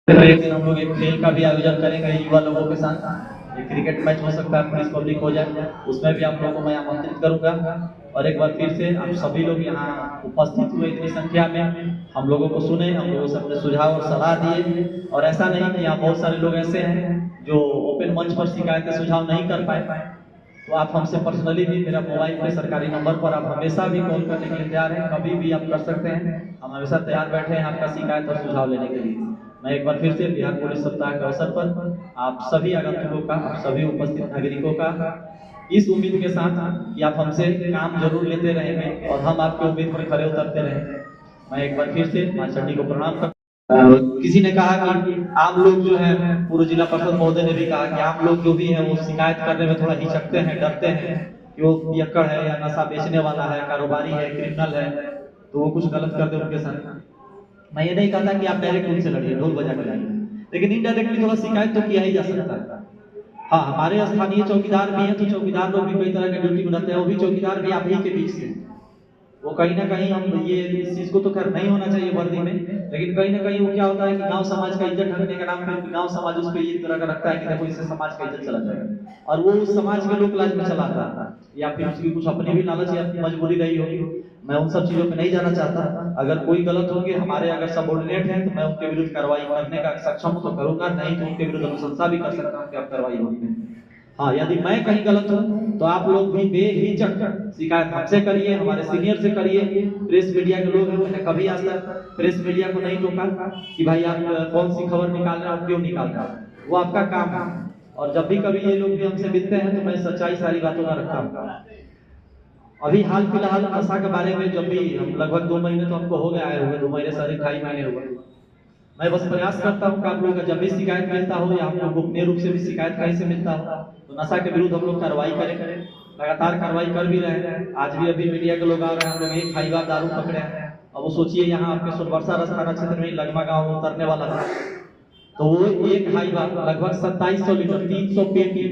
एक दिन हम लोग एक खेल का भी आयोजन करेंगे युवा लोगों के साथ। एक क्रिकेट मैच हो सकता है, पुलिस पब्लिक हो जाए, उसमें भी आप लोगों को मैं आमंत्रित करूंगा। और एक बार फिर से आप सभी लोग यहाँ उपस्थित हुए इतनी संख्या में, हम लोगों को सुने, हम लोगों से अपने सुझाव और सलाह दिए। और ऐसा नहीं कि यहाँ बहुत सारे लोग ऐसे हैं जो ओपन मंच पर शिकायतें सुझाव नहीं कर पाए, तो आप हमसे पर्सनली भी, मेरा मोबाइल पे सरकारी नंबर पर आप हमेशा भी कॉल करने के लिए तैयार हैं, कभी भी आप कर सकते हैं। हम हमेशा तैयार बैठे हैं आपका शिकायत और सुझाव लेने के लिए। मैं एक बार फिर से बिहार पुलिस सप्ताह के अवसर पर आप सभी आगंतुकों का, आप सभी उपस्थित नागरिकों का इस उम्मीद के साथ कि आप हमसे काम जरूर लेते रहेंगे और हम आपके उम्मीद पर खरे उतरते रहेंगे, मैं एक बार फिर से मां चंडी को प्रणाम करता हूं। किसी ने कहा कि आम लोग जो है, पूर्व जिला परिषद महोदय ने भी कहा कि आम लोग जो भी है वो शिकायत करने में थोड़ा हिचकते हैं, डरते हैं कि वो पियक्कड़ है या नशा बेचने वाला है, कारोबारी है, क्रिमिनल है, तो वो कुछ गलत कर दे उनके साथ। मैं ये नहीं कहता कि आप डायरेक्ट उनसे लड़िए, ढोल बजा कर लड़िए, लेकिन इनडायरेक्टली थोड़ा शिकायत तो किया ही जा सकता है। हाँ, हमारे स्थानीय चौकीदार भी हैं, तो चौकीदार लोग भी कई तरह के ड्यूटी में रहते हैं, वो भी चौकीदार भी आप ही के बीच से, वो कहीं ना कहीं, हम ये इस चीज को तो खैर नहीं होना चाहिए वर्दी में, लेकिन कहीं ना कहीं वो क्या होता है कि गांव समाज का इज्जत ढकने के नाम पे गांव समाज उस पर ये तरह का रखता है कि देखो इससे समाज का इज्जत चला जाएगा, और वो उस समाज के लोक लाज में चलाता है, या फिर उसकी कुछ अपनी भी लालच या मजबूरी रही होगी। मैं उन सब चीजों पे नहीं जाना चाहता। अगर कोई गलत होंगे, हमारे अगर सबऑर्डिनेट हैं, तो मैं उनके विरुद्ध कार्रवाई करने का सक्षम तो करूंगा, नहीं तो उनके विरुद्ध अनुशंसा भी कर सकता हूँ कि आप कार्रवाई होगी। हाँ, यदि मैं कहीं गलत हूं तो आप लोग भी बेहिचक शिकायत हमसे करिए, हमारे सीनियर से करिए। प्रेस मीडिया के लोग हैं, मैंने कभी आज तक प्रेस मीडिया को नहीं रोका कि भाई आप कौन सी खबर निकाल रहे हो, क्यों निकाल रहे हो, वो आपका काम है। और जब भी कभी ये लोग भी हमसे मिलते हैं तो मैं सच्चाई सारी बातों का रखता हूँ। अभी हाल फिलहाल नशा के बारे में जब भी हम लगभग 2 महीने तो हमको हो गया आए हुए, 2 महीने साढ़े 2.5 महीने हुए, मैं बस प्रयास करता हूँ कि आप लोगों का जब भी शिकायत मिलता हो या आपको गोपनीय रूप से भी शिकायत कहीं से मिलता हो, तो नशा के विरुद्ध हम लोग कार्रवाई करें। लगातार कार्रवाई कर भी रहे हैं। आज भी अभी मीडिया के लोग आ रहे हैं, हम लोग एक हाईवा दारू पकड़े हैं। अब वो सोचिए, यहाँ आपके सोनबरसा थाना क्षेत्र में लगमा गांव में उतरने वाला था, तो वो एक हाईवा लगभग 2700 लीटर 300 पेटी,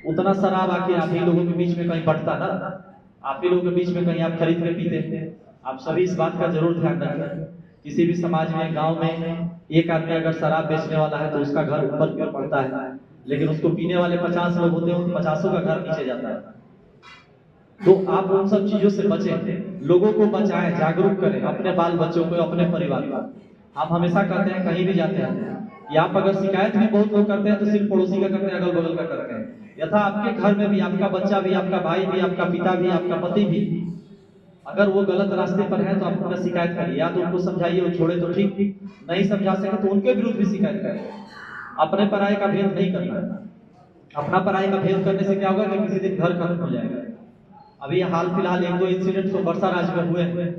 उतना शराब आके आप ही लोगों के बीच में कहीं बढ़ता ना, आप ही लोगों के बीच में कहीं आप खरीद के पीते। आप सभी इस बात का जरूर ध्यान रखें। किसी भी समाज में, गांव में एक आदमी अगर शराब बेचने वाला है तो उसका घर ऊपर की ओर पड़ता है, लेकिन उसको पीने वाले 50 लोग होते हैं, उन 50 का घर नीचे जाता है। तो आप उन सब चीजों से बचें, लोगों को बचाएं, जागरूक करें, अपने बाल बच्चों को, अपने परिवार को। हम हमेशा कहते हैं, कहीं भी जाते हैं, कि आप अगर शिकायत भी बहुत लोग करते हैं तो सिर्फ पड़ोसी का करते हैं, अगल बगल का करते हैं। यथा आपके घर में भी आपका बच्चा भी, आपका भाई भी, आपका पिता भी, आपका पति भी अगर वो गलत रास्ते पर है तो आप उनका शिकायत करिए, या तो उनको समझाइए, वो छोड़े तो ठीक, नहीं समझा सके तो उनके विरुद्ध भी शिकायत करें। अपने पराये का भेद नहीं करना है। अपना पराये का भेद करने से क्या होगा कि किसी दिन घर खत्म हो जाएगा। अभी हाल फिलहाल 1-2 इंसिडेंट तो बरसा राज्य में हुए हैं,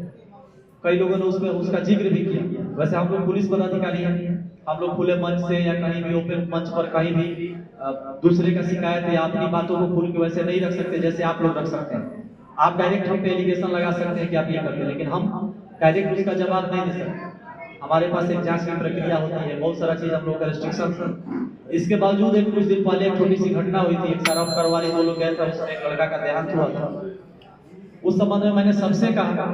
कई लोगों ने उसमें उसका जिक्र भी किया। वैसे हम लोग पुलिस पदाधिकारी हैं, हम लोग खुले मंच से या कहीं भी ओपन मंच पर कहीं भी दूसरे का शिकायत या अपनी बातों को खुल के वैसे नहीं रख सकते जैसे आप लोग रख सकते हैं। आप डायरेक्ट हम पे एलिगेशन लगा सकते हैं कि आप ये करते हैं, लेकिन हम डायरेक्ट उसका जवाब नहीं दे सकते। हमारे पास एक जांच की प्रक्रिया होती है, बहुत सारा चीज हम लोग का रिस्ट्रिक्शन। इसके बावजूद एक कुछ दिन पहले एक छोटी सी घटना हुई थी, एक शराब करवाने वो लोग गए थे, उसमें एक लड़का का देहांत हुआ था। उस संबंध में मैंने सबसे कहा,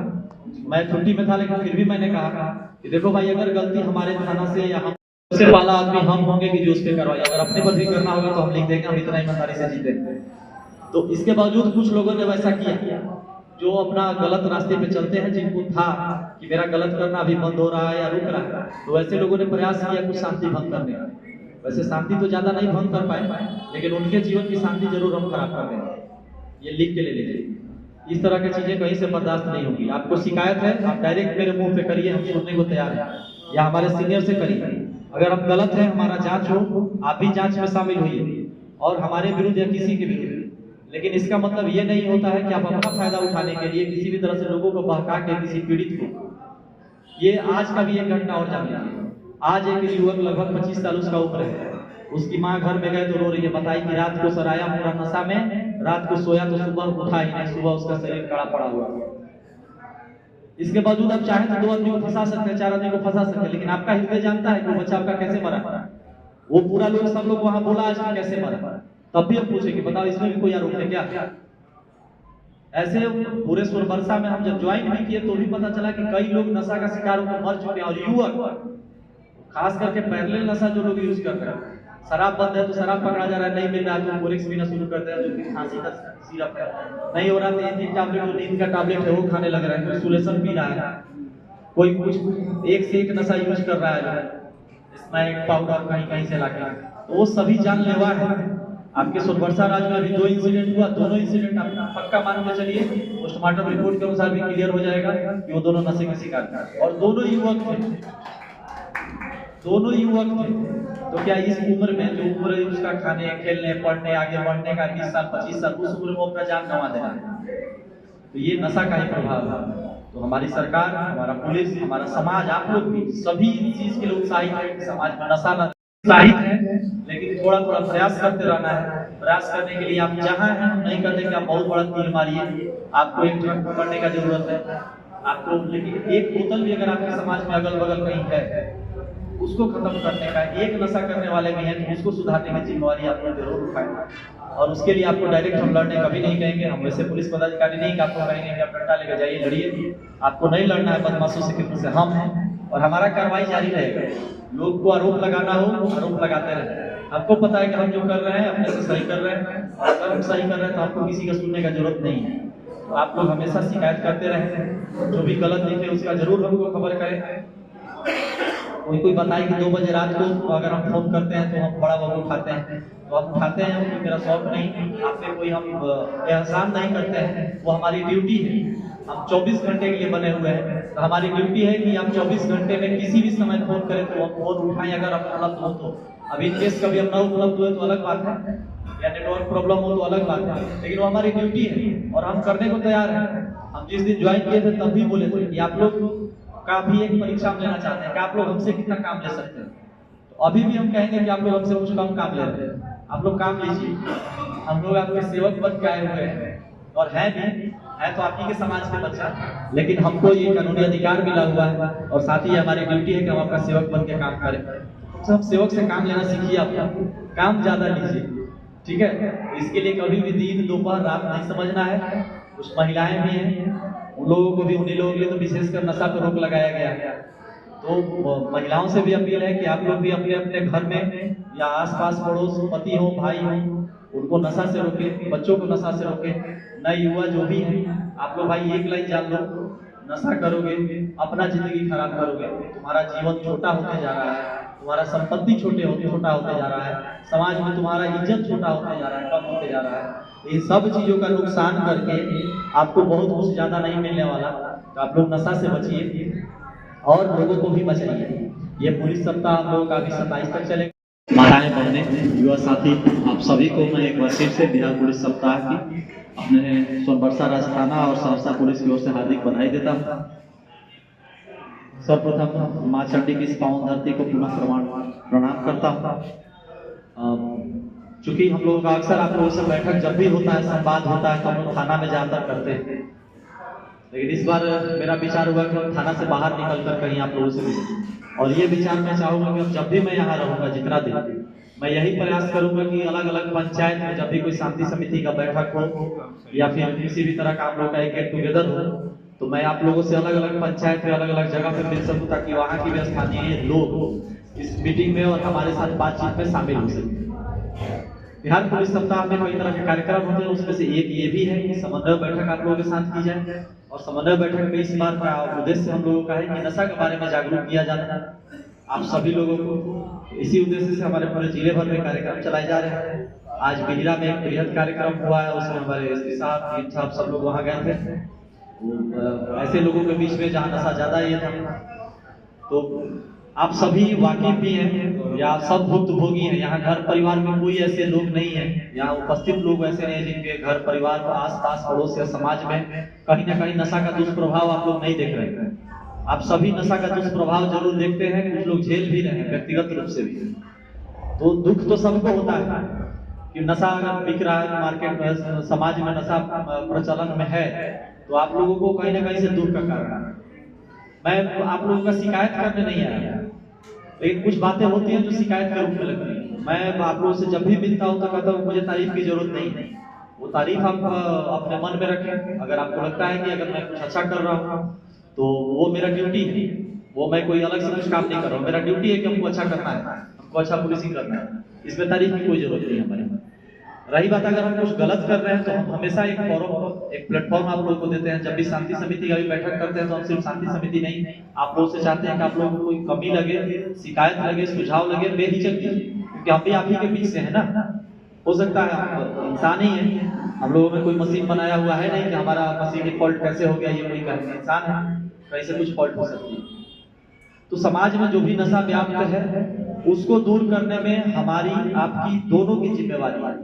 मैं छुट्टी में था लेकिन फिर भी मैंने कहा कि देखो भाई, अगर गलती हमारे थाना से या हम सबसे पहला आदमी हम होंगे कि जो उस पर कार्रवाई, अगर अपने पर भी करना होगा तो हम लिख देंगे, हम इतना ईमानदारी से जीतेंगे। तो इसके बावजूद कुछ लोगों ने वैसा किया, जो अपना गलत रास्ते पे चलते हैं, जिनको था कि मेरा गलत करना अभी बंद हो रहा है या रुक रहा है, तो ऐसे लोगों ने प्रयास किया कुछ शांति भंग करने का। वैसे शांति तो ज्यादा नहीं भंग कर पाए, लेकिन उनके जीवन की शांति जरूर हम खराब कर देंगे। ये लिख के ले लीजिए, इस तरह की चीजें कहीं से बर्दाश्त नहीं होगी। आपको शिकायत है, आप डायरेक्ट मेरे मुंह पे करिए, हम सुनने को तैयार हैं, या हमारे सीनियर से करिए। अगर हम गलत हैं, हमारा जांच हो, आप भी जांच में शामिल होइए और हमारे विरुद्ध या किसी के विरुद्ध। लेकिन इसका मतलब ये नहीं होता है कि आप अपना फायदा उठाने के लिए किसी भी तरह से लोगों को बहका के किसी पीड़ित को। ये आज का भी एक घटना और जान लीजिए। आज एक युवक लगभग 25 साल उसका उम्र है, उसकी माँ घर में गए तो रो रही है, बताई कि रात को सराया पूरा नशा में, रात को सोया तो सुबह उठा ही नहीं, सुबह उसका शरीर कड़ा पड़ा हुआ। इसके बावजूद आप चाहें तो 2 आदमी को फंसा सकते हैं, 4 आदमी को फंसा सकते हैं, लेकिन आपका हृदय जानता है कि वो बच्चा आपका कैसे मरा। वो पूरा लोग, सब लोग वहां बोला आज कि कैसे मरा, तब भी हम पूछे कि बताओ इसमें भी कोई आरोप है क्या। ऐसे पूरे सोनबरसा में हम जब ज्वाइन भी किए तो भी पता चला कि कई लोग नशा का शिकार होकर मर चुके हैं, और युवक खास करके पैरेलल नशा जो लोग यूज कर रहे हैं, शराब बंद है तो शराब पकड़ा जा रहा है, नहीं मिल रहा है तो बोरिक्स पीना शुरू करते हैं जो कि खांसी का सिरप है, नहीं हो रहा तो एंटी टैबलेट जो नींद का टैबलेट है वो खाने लग रहा है, कोई सुलेशन पी रहा है, कोई कुछ एक से एक नशा यूज कर रहा है, स्मैक पाउडर कहीं कहीं से लाके, तो वो सभी जानलेवा है। आपके सोनबरसा राज्य में अभी 2 इंसिडेंट हुआ, दोनों इंसिडेंट आप पक्का मान के चलिए, पोस्टमार्टम रिपोर्ट के अनुसार भी क्लियर हो जाएगा कि वो दोनों नशे के शिकार थे और दोनों युवक थे, दोनों युवक थे। तो क्या इस उम्र में जो उम्र है उसका खाने खेलने पढ़ने आगे बढ़ने का 20 साल 25 साल, उस उम्र में अपना जान गंवा देना है, तो ये नशा का ही प्रभाव है। तो हमारी सरकार, हमारा पुलिस, हमारा समाज, आप लोग भी सभी इस चीज के लिए उत्साहित है कि समाज में नशा न उत्साहित है, लेकिन थोड़ा थोड़ा प्रयास करते रहना है। प्रयास करने के लिए आप जहाँ हैं, हम नहीं कहते कि आप बहुत बड़ा तीर मारिए, आपको एक ट्रक पकड़ने का जरूरत है आपको, लेकिन एक बोतल भी अगर आपके समाज में अगल बगल कहीं है उसको खत्म करने का, एक नशा करने वाले भी हैं तो उसको सुधारने की जिम्मेवारी आप लोग जरूर उठाएं। और उसके लिए आपको डायरेक्ट हम लड़ने कभी नहीं कहेंगे, हम वैसे पुलिस पदाधिकारी नहीं कि आपको कहेंगे कि आप डंडा लेकर जाइए लड़िए, आपको नहीं लड़ना है बदमाशों से, किसी से हम हैं और हमारा कार्रवाई जारी रहेगा। लोग को आरोप लगाना हो आरोप लगाते रहे, आपको पता है कि हम जो कर रहे हैं अपने से सही कर रहे हैं, और अगर हम सही कर रहे हैं तो आपको किसी का सुनने का जरूरत नहीं है। तो आप लोग हमेशा शिकायत करते रहे, जो भी गलत दिखे उसका जरूर हमको खबर करें। कोई बताए कि 2 बजे रात को अगर हम फोन करते हैं तो हम बड़ा बाबू उठाते हैं, तो हम उठाते हैं, कोई मेरा शौक नहीं, आप पे कोई हम एहसान नहीं करते हैं, वो हमारी ड्यूटी है। हम 24 घंटे के लिए बने हुए हैं, तो हमारी ड्यूटी है कि आप 24 घंटे में किसी भी समय फोन करें तो हम फोन उठाएं अगर आप उपलब्ध हो तो। अब इन केस कभी हम ना उपलब्ध हुए तो अलग बात है, या नेटवर्क प्रॉब्लम हो तो अलग बात है, लेकिन वो हमारी ड्यूटी है और हम करने को तैयार हैं। हम जिस दिन ज्वाइन किए थे तब भी बोले थे कि आप लोग का भी एक परीक्षा हम लेना चाहते हैं कि आप लोग हमसे कितना काम ले सकते हैं, तो अभी भी हम कहेंगे कि आप लोग हमसे कुछ कम काम ले रहे हैं, आप लोग काम लीजिए। हम लोग आपके सेवक बन के आए हुए हैं और हैं भी, है तो आप ही के समाज के बच्चा, लेकिन हमको ये कानूनी अधिकार मिला हुआ है और साथ ही हमारी ड्यूटी है कि हम आपका सेवक बन के काम करें। तो हम सेवक से काम लेना सीखिए, आप काम ज्यादा लीजिए, ठीक है। इसके लिए कभी भी दिन दोपहर रात नहीं समझना है। कुछ महिलाएं भी हैं, उन लोगों को भी, उन्हीं लोगों के लिए तो विशेषकर नशा पर रोक लगाया गया है। तो महिलाओं से भी अपील है कि आप लोग भी अपने अपने घर में या आसपास पड़ोस पति हो भाई हो उनको नशा से रोके, बच्चों को नशा से रोके। नए युवा जो भी है, आप लोग भाई एक लाइन जान लो, नशा करोगे अपना जिंदगी खराब करोगे, तुम्हारा जीवन छोटा होते जा रहा है, तुम्हारा संपत्ति छोटा होते जा रहा है, समाज में तुम्हारा इज्जत छोटा होते जा रहा है, कम होते जा रहा है। इन सब चीजों का नुकसान करके आपको बहुत कुछ ज्यादा नहीं मिलने वाला, तो आप लोग नशा से बचिए और लोगों को भी बचाइए। ये पुलिस सप्ताह हम लोगों का अभी 27 तक चलेगा। माताएं बहनें युवा साथी, आप सभी को मैं एक बार फिर से बिहार पुलिस सप्ताह की अपने सोनबरसा राज थाना और सहरसा पुलिस की ओर से हार्दिक बधाई देता हूँ। सर्वप्रथम माँ चंडी की इस पावन धरती को पुनः प्रणाम करता हूँ। चूंकि हम लोगों का अक्सर आप लोगों से बैठक जब भी होता है, संवाद होता है, तो हम लोग थाना में जाकर करते हैं, लेकिन इस बार मेरा विचार हुआ कि हम थाना से बाहर निकलकर कहीं आप लोगों से मिलें। और ये विचार मैं चाहूंगा कि जब भी मैं यहाँ रहूंगा जितना दिन, मैं यही प्रयास करूंगा कि अलग अलग पंचायत में जब भी कोई शांति समिति का बैठक हो या फिर किसी भी तरह का आप लोग का एक गेट टुगेदर हो, तो मैं आप लोगों से अलग अलग पंचायत में अलग अलग जगह पे मिल सकूं, ताकि वहाँ की भी स्थानीय लोग इस मीटिंग में और हमारे साथ बातचीत में शामिल हो सके। बिहार पुलिस सप्ताह में कई तरह के कार्यक्रम होते हैं, उसमें से एक ये भी है कि समन्वय बैठक आप लोगों के साथ की जाए। और समन्वय बैठक में इस बार का उद्देश्य हम लोगों का है कि नशा के बारे में जागरूक किया जाना, आप सभी लोगों को। इसी उद्देश्य से हमारे पूरे जिले भर में कार्यक्रम चलाए जा रहे हैं। आज बिहिरा में एक बृहद कार्यक्रम हुआ है, उसमें हमारे एसपी साहब सब लोग वहाँ गए थे। ऐसे लोगों के बीच में जहाँ नशा ज्यादा ये था, तो आप सभी वाकिफ भी हैं या सब भुक्तभोगी हैं। यहाँ घर परिवार में कोई ऐसे लोग नहीं है, यहाँ उपस्थित लोग ऐसे नहीं जिनके घर परिवार आस पास पड़ोस या समाज में कहीं ना कहीं नशा का दुष्प्रभाव आप लोग नहीं देख रहे हैं। आप सभी नशा का दुष्प्रभाव जरूर देखते हैं, कुछ लोग झेल भी रहे हैं व्यक्तिगत रूप से भी। तो दुख तो सबको होता है कि नशा अगर बिक रहा है मार्केट में, समाज में नशा प्रचलन में है, तो आप लोगों को कहीं ना कहीं से दुख का कारण है। मैं आप लोगों का शिकायत करने नहीं आया, लेकिन कुछ बातें होती हैं जो शिकायत के रूप में लगती है। मैं आप लोगों से जब भी मिलता हूँ तो कहता हूँ मुझे तारीफ की जरूरत नहीं है, वो तारीफ आप अपने मन में रखें। अगर आपको लगता है कि अगर मैं कुछ अच्छा कर रहा हूँ तो वो मेरा ड्यूटी है, वो मैं कोई अलग से कुछ काम नहीं कर रहा हूँ, मेरा ड्यूटी है कि हमको अच्छा करना है, हमको अच्छा पुलिसिंग करना है, इसमें तारीफ की कोई जरूरत नहीं है हमारे। रही बात अगर हम कुछ गलत कर रहे हैं तो हम हमेशा एक फोरम, एक प्लेटफॉर्म आप लोगों को देते हैं। जब भी शांति समिति का भी बैठक करते हैं तो हम सिर्फ शांति समिति नहीं, आप लोगों से चाहते हैं कि आप लोगों को कोई कमी लगे, शिकायत लगे, सुझाव लगे, बेहिचक दीजिए, क्योंकि हम भी आप ही के बीच से है ना। हो सकता है आप इंसान ही है, हम लोगों में कोई मशीन बनाया हुआ है नहीं कि हमारा मशीन डिफॉल्ट कैसे हो गया, ये कोई कहते इंसान है, कैसे कुछ फॉल्ट हो सकती है। तो समाज में जो भी नशा व्याप्त है उसको दूर करने में हमारी आपकी दोनों की जिम्मेवारी है।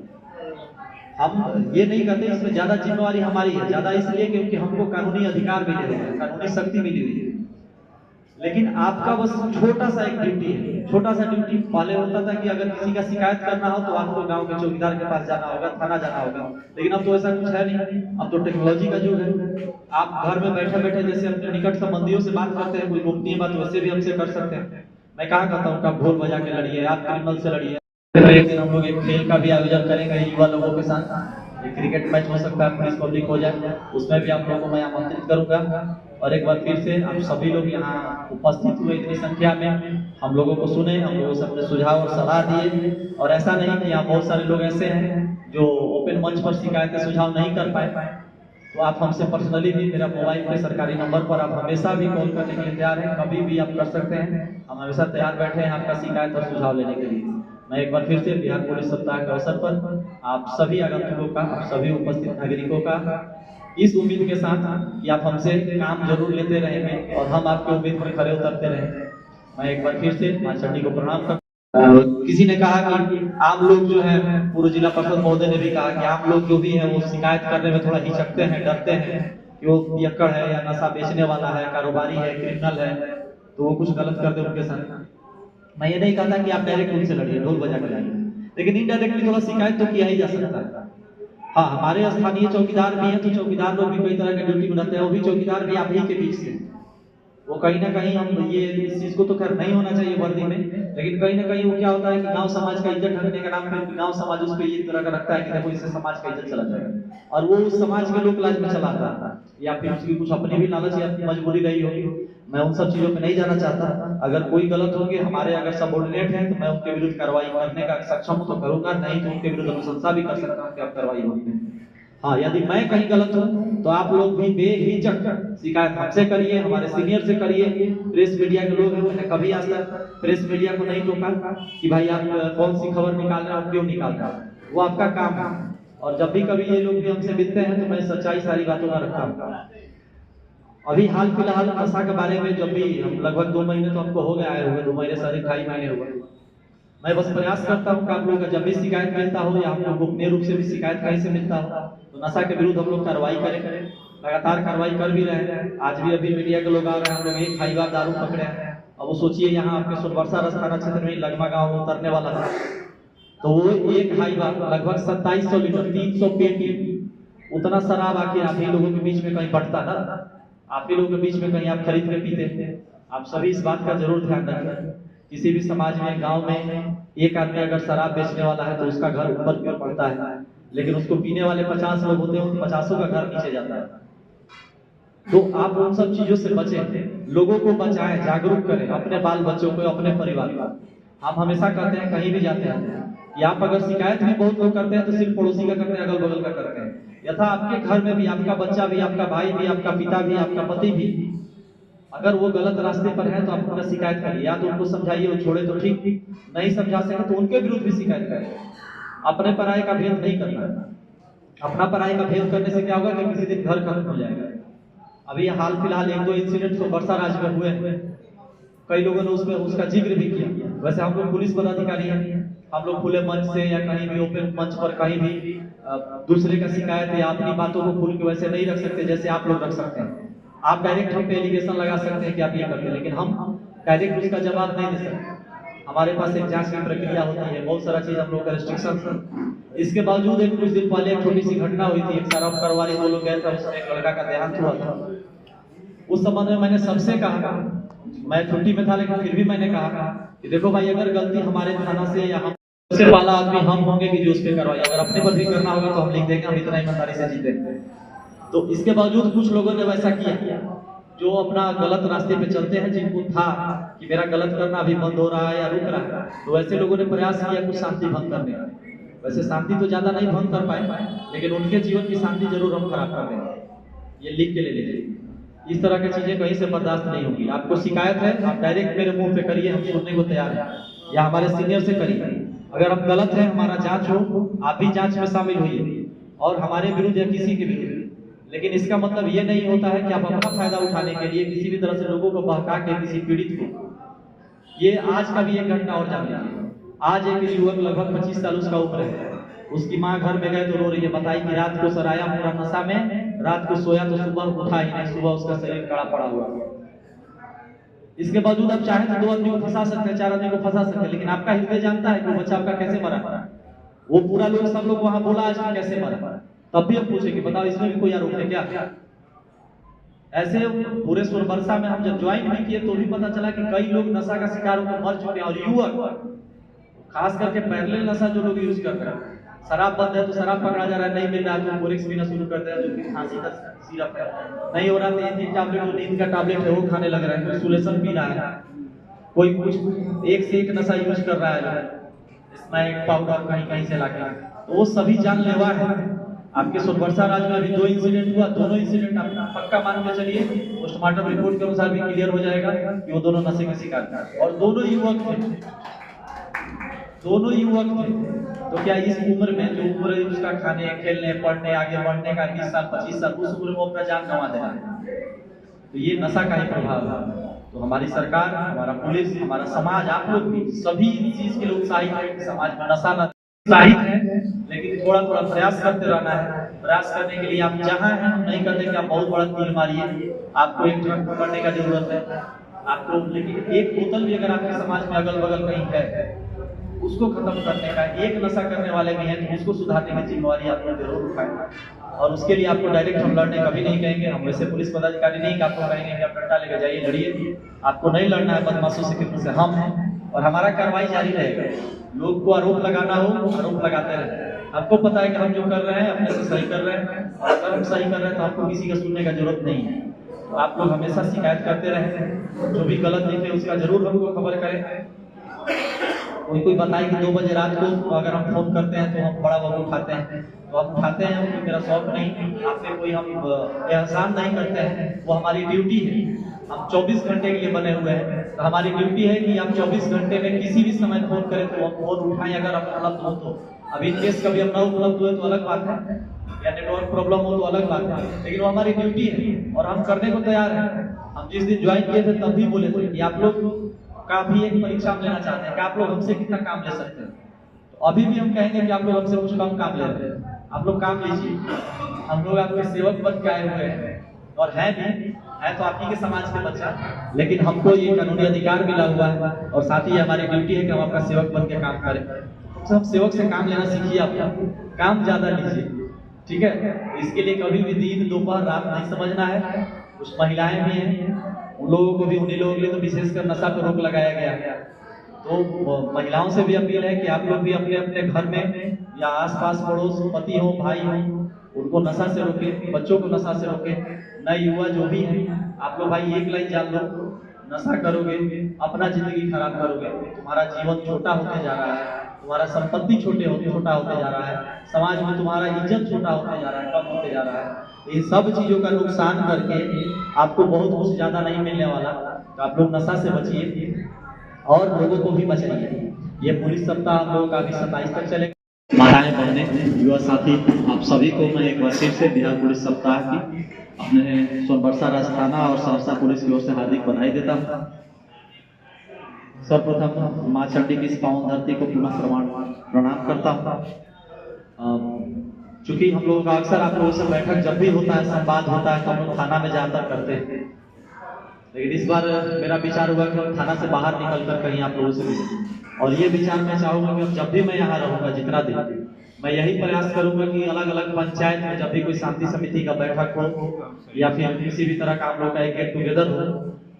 हम ये नहीं कहते इसमें ज्यादा जिम्मेवारी हमारी है, ज्यादा इसलिए क्योंकि हमको कानूनी अधिकार मिले हुए हैं, कानूनी शक्ति मिली हुई है, लेकिन आपका बस छोटा सा एक ड्यूटी है। छोटा सा ड्यूटी पहले होता था कि अगर किसी का शिकायत करना हो तो आपको गांव के चौकीदार के पास जाना होगा, थाना जाना होगा, लेकिन अब तो ऐसा कुछ है नहीं, अब तो टेक्नोलॉजी का युग है। आप घर में बैठे बैठे जैसे अपने निकट संबंधियों से बात करते हैं, कोई गोपनीय बात वैसे भी हमसे कर सकते हैं। मैं कहा कहता हूँ कि आप ढोल बजा के लड़िए, आप क्रिमिनल से लड़िए। एक दिन हम लोग एक खेल का भी आयोजन करेंगे युवा लोगों के साथ, एक क्रिकेट मैच हो सकता है, पुलिस पब्लिक हो जाए, उसमें भी आप लोगों को मैं आमंत्रित करूंगा। और एक बार फिर से आप सभी लोग यहाँ उपस्थित हुए इतनी संख्या में, हम लोगों को सुने, हम लोगों से अपने सुझाव और सलाह दिए। और ऐसा नहीं कि यहाँ बहुत सारे लोग ऐसे हैं जो ओपन मंच पर शिकायतें सुझाव नहीं कर पाए, तो आप हमसे पर्सनली भी, मेरा मोबाइल पे सरकारी नंबर पर आप हमेशा भी कॉल करने के लिए तैयार हैं, कभी भी आप कर सकते हैं, हम हमेशा तैयार बैठे हैं आपका शिकायत और सुझाव लेने के लिए। मैं एक बार फिर से बिहार पुलिस सप्ताह के अवसर पर आप सभी आगंतुकों का, आप सभी उपस्थित नागरिकों का इस उम्मीद के साथ कि आप हमसे काम जरूर लेते रहेंगे और हम आपके उम्मीद पर खड़े उतरते रहेंगे, मैं एक बार फिर से मां चंडी को प्रणाम करता। किसी ने कहा कि आम लोग जो है, पूर्व जिला परिषद महोदय ने भी कहा कि आम लोग जो भी है वो शिकायत करने में थोड़ा हिचकते हैं, डरते हैं कि वो पियक्कड़ है या नशा बेचने वाला है, कारोबारी है, क्रिमिनल है, तो वो कुछ गलत कर दे उनके साथ। मैं ये नहीं कहता कि आप डायरेक्ट उनसे लड़िए, ढोल बजा कर लड़िए, लेकिन इनडायरेक्टली थोड़ा शिकायत तो किया ही जा सकता है। हाँ, हमारे स्थानीय चौकीदार भी हैं, तो चौकीदार लोग भी कई तरह के ड्यूटी बनाते हैं, वो भी चौकीदार भी आप ही के बीच से, वो कहीं ना कहीं हम ये इस चीज को तो खैर नहीं होना चाहिए वर्दी में, लेकिन कहीं ना कहीं वो क्या होता है कि गांव समाज का इज्जत ढकने के नाम पे गांव समाज उस पर ये तरह का रखता है कि देखो इससे समाज का इज्जत चला जाएगा, और वो उस समाज के लोक लाज में चला आता है, या फिर उसकी कुछ अपनी भी लालच या मजबूरी रही होगी। मैं उन सब चीजों में नहीं जाना चाहता। अगर कोई गलत होंगे, हमारे अगर सबऑर्डिनेट हैं, तो मैं उनके विरुद्ध कार्रवाई करने का सक्षम हूं तो करूंगा, नहीं तो उनके विरुद्ध अनुशंसा भी कर सकता हूं कि आप कार्रवाई होगी। हाँ, यदि मैं कहीं गलत हूं तो आप लोग भी बेहिचक शिकायत हमसे करिए, हमारे सीनियर से करिए। प्रेस मीडिया के लोग हैं, मैंने कभी आज तक प्रेस मीडिया को नहीं टोका कि भाई आप कौन सी खबर निकाल रहे हैं, क्यों निकाल रहे हैं, वो आपका काम है। और जब भी कभी ये लोग भी हमसे मिलते हैं तो मैं सच्चाई सारी बातों का रखता हूँ। अभी हाल फिलहाल नशा के बारे में जब भी हम लगभग 2 महीने तो हमको हो गया आए हुए, 2 महीने साढ़े 2.5 महीने हुए, मैं बस प्रयास करता हूँ कि आप लोग का जब भी शिकायत मिलता हो या हम लोग गोपनीय रूप से भी शिकायत कहीं से मिलता हो तो नशा के विरुद्ध हम लोग कार्रवाई करें। लगातार कार्रवाई कर भी रहे हैं। आज भी अभी मीडिया के लोग आ रहे हैं, हम लोग एक हाईवा दारू पकड़े हैं। अब वो सोचिए यहाँ आपके सोनबरसा थाना क्षेत्र में लगमा गाँव में उतरने वाला था, तो वो एक हाईवा लगभग 2700 लीटर 300 पेटी उतना शराब आके आप ही लोगों के बीच में कहीं बढ़ता ना, आप ही लोगों के बीच में कहीं आप खरीद के पीते। आप सभी इस बात का जरूर ध्यान रखें। किसी भी समाज में, गांव में एक आदमी अगर शराब बेचने वाला है तो उसका घर ऊपर की ओर बढ़ता है, लेकिन उसको पीने वाले 50 लोग होते हैं, 50 का घर नीचे जाता है। तो आप उन सब चीजों से बचें, लोगों को बचाएं, जागरूक करें, अपने बाल बच्चों को, अपने परिवार को। हम हमेशा कहते हैं कहीं भी जाते हैं कि आप अगर शिकायत भी बहुत लोग करते हैं तो सिर्फ पड़ोसी का करते हैं, अगल बगल का करते हैं। यथा आपके घर में भी आपका बच्चा भी, आपका भाई भी, आपका पिता भी, आपका पति भी अगर वो गलत रास्ते पर है तो आप उनका शिकायत करिए, या तो उनको समझाइए, वो छोड़े तो ठीक, नहीं समझा सके तो उनके विरुद्ध भी शिकायत करें। अपने पराये का भेद नहीं करना। अपना पराये का भेद करने से क्या होगा कि किसी दिन घर खत्म हो जाएगा। अभी हाल फिलहाल 1-2 इंसिडेंट तो बरसा राज्य में हुए, कई लोगों ने उसमें उसका जिक्र भी किया। वैसे हम लोग पुलिस पदाधिकारी हैं, हम लोग खुले मंच से या कहीं भी ओपन मंच पर कहीं भी दूसरे का शिकायत या अपनी बातों को खुल के वैसे नहीं रख सकते जैसे आप लोग रख सकते हैं। आप डायरेक्ट हम पे एलिगेशन लगा सकते हैं कि आप ये करते हैं, लेकिन हम डायरेक्ट उसका जवाब नहीं दे सकते। हमारे पास एक जांच की प्रक्रिया होती है, बहुत सारा चीज हम लोग का रिस्ट्रिक्शन। इसके बावजूद एक कुछ दिन पहले एक छोटी सी घटना हुई थी, एक शराब कारोबारी वो लोग गए थे, उसमें एक लड़का का देहांत हुआ था। उस संबंध में मैंने सबसे कहा, मैं छुट्टी में था लेकिन फिर भी मैंने कहा कि देखो भाई, अगर गलती हमारे थाना से या हम सबसे पहला आदमी हम होंगे कि जो उस पर कार्रवाई, अगर अपने पर भी करना होगा तो हम लिख देंगे, हम इतना ईमानदारी से जीतेंगे। तो इसके बावजूद कुछ लोगों ने वैसा किया जो अपना गलत रास्ते पे चलते हैं, जिनको था कि मेरा गलत करना अभी बंद हो रहा है या रुक रहा है, तो ऐसे लोगों ने प्रयास किया कुछ शांति भंग करने का। वैसे शांति तो ज्यादा नहीं भंग कर पाए, लेकिन उनके जीवन की शांति जरूर हम खराब कर देंगे। ये लिख के ले लीजिए। इस तरह की चीजें कहीं से बर्दाश्त नहीं होगी। आपको शिकायत है, आप डायरेक्ट मेरे मुंह पे करिए, हम सुनने को तैयार हैं, या हमारे सीनियर से करिए। अगर हम गलत हैं, हमारा जांच हो, आप भी जांच में शामिल होइए, और हमारे विरुद्ध या किसी के विरुद्ध। लेकिन इसका मतलब ये नहीं होता है कि आप अपना फायदा उठाने के लिए किसी भी तरह से लोगों को बहका के किसी पीड़ित को। ये आज का भी एक घटना और जान लीजिए। आज एक युवक लगभग 25 साल उसका उम्र है, उसकी माँ घर में गए तो रो रही है, बताई कि रात को सर आया पूरा नशा में, रात को सोया तो सुबह उठा ही नहीं, सुबह उसका शरीर कड़ा पड़ा हुआ। इसके बावजूद आप चाहें तो 2 आदमी को फंसा सकते हैं, 4 आदमी को फंसा सकते हैं, लेकिन आपका हृदय जानता है कि वो बच्चा आपका कैसे मरा। वो पूरा लोग सब लोग वहां बोला आज कैसे मरा, तब भी हम पूछेंगे बताओ इसमें भी कोई आरोप है क्या? ऐसे पूरे सोनबरसा में हम जब ज्वाइन भी किए तो भी पता चला कि कई लोग नशा का शिकार होकर मर चुके हैं, और युवक खास करके पैरेलल नशा जो लोग यूज कर रहे हैं। शराब बंद है तो शराब पकड़ा जा रहा है, नहीं मिल रहा है तो कोरिक्स पीना शुरू करते हैं, जो कि खांसी का सिरप है, नहीं हो रहा तो एंटी टैबलेट, जो नींद का टैबलेट है वो खाने लग रहा है, कोई सोल्यूशन पी रहा है, कोई कुछ एक से एक नशा यूज कर रहा है, स्मैक पाउडर कहीं कहीं से लाके, तो वो सभी जानलेवा है। आपके सोनबरसा राज्य में अभी 2 इंसिडेंट हुआ, दोनों इंसिडेंट आप पक्का मान के चलिए, पोस्टमार्टम रिपोर्ट के अनुसार भी क्लियर हो जाएगा कि वो दोनों नशे के शिकार थे, और दोनों युवक थे। तो क्या इस उम्र में, जो उम्र उसका खाने खेलने पढ़ने आगे बढ़ने का 20 साल 25 साल, उस उम्र में अपना जान गंवा देना है, तो ये नशा का ही प्रभाव है। तो हमारी सरकार, हमारा पुलिस, हमारा समाज, आप लोग भी सभी चीज के लिए उत्साहित है कि समाज में नशा न उत्साहित है, लेकिन थोड़ा थोड़ा प्रयास करते रहना है। प्रयास करने के लिए आप जहाँ हैं, हम नहीं कहते कि आप बहुत बड़ा तीर मारिए, आपको एक ड्रग पकड़ने का जरूरत है आपको, लेकिन एक बोतल भी अगर आपके समाज में अगल बगल कहीं है, उसको खत्म करने का, एक नशा करने वाले भी हैं तो उसको सुधारने की जिम्मेवारी आप लोग जरूर उठाएं। और उसके लिए आपको डायरेक्ट हम लड़ने कभी नहीं कहेंगे, हम वैसे पुलिस पदाधिकारी नहीं कि आपको कहेंगे कि आप डंडा लेकर जाइए लड़िए, आपको नहीं लड़ना है बदमाशों से, किसी से हम हैं, और हमारा कार्रवाई जारी रहेगा। लोग को आरोप लगाना हो, आरोप लगाते रहे, आपको पता है कि हम जो कर रहे हैं अपने से सही कर रहे हैं, और अगर हम सही कर रहे हैं तो आपको किसी का सुनने का जरूरत नहीं है। तो आप लोग हमेशा शिकायत करते रहे, जो भी गलत दिखे उसका जरूर हमको खबर करें। कोई बताए कि 2 बजे रात को अगर हम फोन करते हैं तो हम बड़ा बाबू उठाते हैं, तो हम उठाते हैं, वो मेरा शौक नहीं, आप पे कोई हम एहसान नहीं करते हैं, वो हमारी ड्यूटी है। हम 24 घंटे के लिए बने हुए हैं, तो हमारी ड्यूटी है कि आप 24 घंटे में किसी भी समय फोन करें तो हम फोन उठाएं, अगर आप उपलब्ध हो तो। अभी केस कभी हम न उपलब्ध हुए तो अलग बात है, या नेटवर्क प्रॉब्लम हो तो अलग बात है, लेकिन वो हमारी ड्यूटी है और हम करने को तैयार हैं। हम जिस दिन ज्वाइन किए थे तब भी बोले थे कि आप लोग का भी एक परीक्षा हम लेना चाहते हैं कि आप लोग हमसे कितना काम ले सकते हैं। तो अभी भी हम कहेंगे कि आप लोग हमसे कुछ कम काम ले रहे हैं, आप लोग काम लीजिए। हम लोग आपके सेवक बन के आए हुए हैं, और है तो आप ही के समाज के बच्चा, लेकिन हमको ये कानूनी अधिकार मिला हुआ है, और साथ ही हमारी ड्यूटी है कि हम आपका सेवक बन के काम करें। तो हम सेवक से काम लेना सीखिए, आप काम ज्यादा लीजिए, ठीक है। इसके लिए कभी भी दिन दोपहर रात नहीं समझना है। कुछ महिलाएं भी हैं, उन लोगों को भी, उन्हीं लोगों के लिए तो विशेषकर नशा पर रोक लगाया गया है। तो महिलाओं से भी अपील है कि आप लोग भी अपने अपने घर में या आसपास पड़ोस, पति हो भाई हो, उनको नशा से रोके, बच्चों को नशा से रोके। नए युवा जो भी है, आप लोग भाई एक लाइन जान लो, नशा करोगे अपना जिंदगी खराब करोगे, तुम्हारा जीवन छोटा होते जा रहा है, तुम्हारा संपत्ति छोटा होते जा रहा है, समाज में तुम्हारा इज्जत छोटा होते जा रहा है, कम होते जा रहा है। इन सब चीजों का नुकसान करके आपको बहुत कुछ ज्यादा नहीं मिलने वाला। तो आप लोग नशा से बचिए और लोगों को भी बचाइए। ये पुलिस सप्ताह हम लोगों का अभी 27 तक चलेगा। माताएं बहनें युवा साथी, आप सभी को मैं एक बार फिर से बिहार पुलिस सप्ताह की अपने सोनबरसा राज्य थाना और सहरसा पुलिस की ओर से हार्दिक बधाई देता हूँ। सर्वप्रथम माँ चंडी की इस पावन धरती को पुनः प्रणाम करता हूँ। चूंकि हम लोगों का अक्सर आप लोगों से बैठक जब भी होता है, संवाद होता है, तो हम लोग थाना में जाकर करते हैं, लेकिन इस बार मेरा विचार हुआ कि हम थाना से बाहर निकलकर कहीं आप लोगों से मिलें। और ये विचार मैं चाहूंगा कि जब भी मैं यहाँ रहूंगा, जितना दिन, मैं यही प्रयास करूंगा कि अलग अलग पंचायत में जब भी कोई शांति समिति का बैठक हो या फिर किसी भी तरह का आप लोग का एक गेट टुगेदर हो,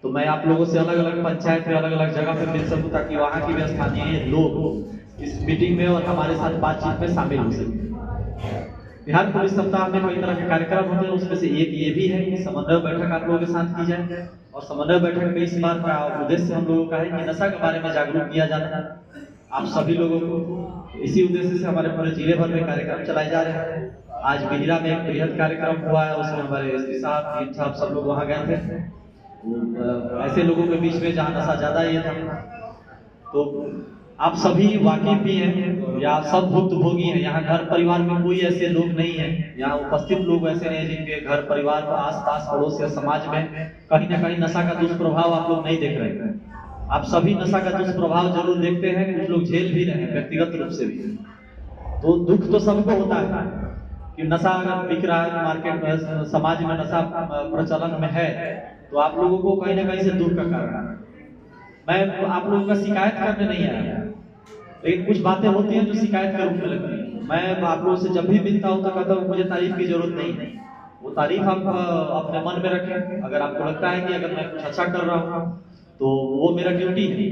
तो मैं आप लोगों से अलग अलग पंचायत में अलग अलग जगह पे मिल सकूं, ताकि वहाँ की भी स्थानीय लोग इस मीटिंग में और हमारे साथ बातचीत में शामिल हो सके। बिहार पुलिस सप्ताह में कई तरह के कार्यक्रम होते हैं, उसमें से एक ये भी है कि समन्वय बैठक आप लोगों के साथ की जाए। और समन्वय बैठक में इस बार का उद्देश्य हम लोगों का है कि नशा के बारे में जागरूक किया जाना आप सभी लोगों को। इसी उद्देश्य से हमारे पूरे जिले भर में कार्यक्रम चलाए जा रहे हैं। आज बिजरा में एक बृहद कार्यक्रम हुआ है, उसमें हमारे एसपी साहब, डीएम साहब सब लोग वहाँ गए थे। ऐसे लोगों के बीच में जहाँ नशा ज्यादा ये था, तो आप सभी वाकिफ भी हैं या सब भुक्तभोगी हैं। यहाँ घर परिवार में कोई ऐसे लोग नहीं है, यहाँ उपस्थित लोग ऐसे नहीं जिनके घर परिवार आस पास पड़ोस या समाज में कहीं ना कहीं नशा का दुष्प्रभाव आप लोग नहीं देख रहे हैं। आप सभी नशा का दुष्प्रभाव जरूर देखते हैं, कुछ लोग झेल भी रहे हैं व्यक्तिगत रूप से भी। तो दुख तो सबको होता है कि नशा अगर बिक रहा है मार्केट में, समाज में नशा प्रचलन में है, तो आप लोगों को कहीं ना कहीं से दुख का कारण है। मैं आप लोगों का शिकायत करने नहीं आया, लेकिन कुछ बातें होती हैं जो शिकायत के रूप में लगती है। मैं आप लोगों से जब भी मिलता हूँ तो कहता हूँ मुझे तारीफ की जरूरत नहीं है। वो तारीफ आप अपने मन में रखें। अगर आपको लगता है कि अगर मैं कुछ अच्छा कर रहा हूँ तो वो मेरा ड्यूटी है,